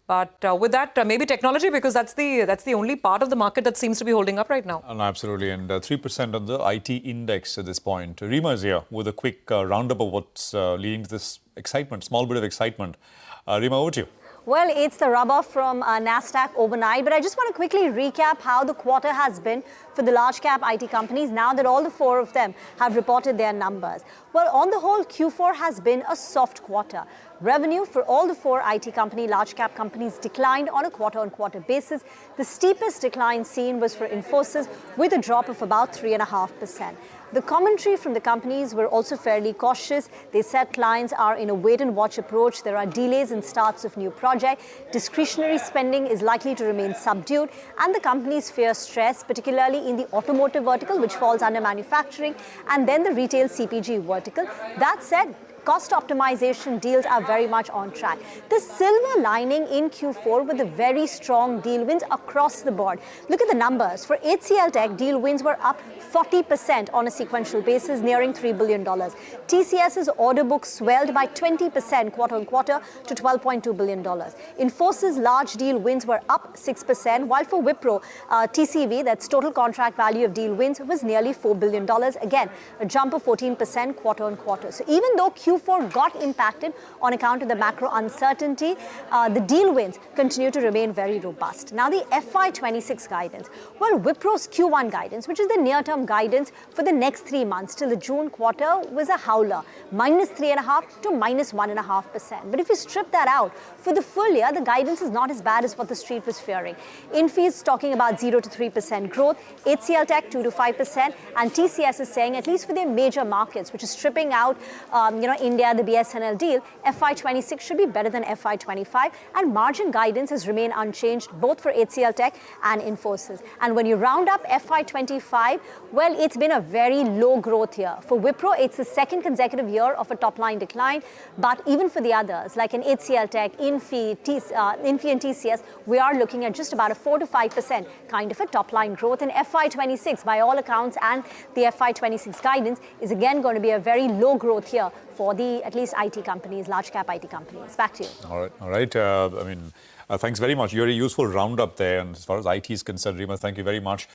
But with that, maybe technology, because that's the only part of the market that seems to be holding up right now. Absolutely, and 3% on the IT index at this point. Reema is here with a quick roundup of what's leading to this excitement, small bit of excitement. Reema, over to you. Well, it's the rubber from Nasdaq overnight, but I just want to quickly recap how the quarter has been for the large cap IT companies now that all the four of them have reported their numbers. Well, on the whole, Q4 has been a soft quarter. Revenue for all the four IT company, large cap companies declined on a quarter-on-quarter basis. The steepest decline seen was for Infosys with a drop of about 3.5%. The commentary from the companies were also fairly cautious. They said clients are in a wait-and-watch approach. There are delays in starts of new projects. Discretionary spending is likely to remain subdued, and the companies fear stress, particularly in the automotive vertical, which falls under manufacturing, and then the retail CPG vertical. That said, cost optimization deals are very much on track. The silver lining in Q4 with the very strong deal wins across the board. Look at the numbers. For HCLTech, deal wins were up 40% on a sequential basis, nearing $3 billion. TCS's order book swelled by 20% quarter-on-quarter to $12.2 billion. Infosys' large deal wins were up 6%, while for Wipro, TCV, that's total contract value of deal wins, was nearly $4 billion. Again, a jump of 14% quarter-on-quarter. So even though Q4 got impacted on account of the macro uncertainty, the deal wins continue to remain very robust. Now, the FY26 guidance. Well, Wipro's Q1 guidance, which is the near-term guidance for the next 3 months till the June quarter, was a howler, -3.5% to -1.5%. But if you strip that out, for the full year, the guidance is not as bad as what the street was fearing. Infosys talking about 0 to 3% growth, HCLTech 2 to 5%, and TCS is saying, at least for their major markets, which is stripping out, India, the BSNL deal, FY26 should be better than FY25, and margin guidance has remained unchanged both for HCLTech and Infosys. And when you round up FY25, well, it's been a very low growth year. For Wipro, it's the second consecutive year of a top-line decline, but even for the others, like in HCLTech, Infy and TCS, we are looking at just about a 4 to 5% kind of a top-line growth. And FY26, by all accounts, and the FY26 guidance is again going to be a very low growth year for the, at least, IT companies, large cap IT companies. Back to you. All right. Thanks very much. You're a useful roundup there. And as far as IT is concerned, Reema, thank you very much.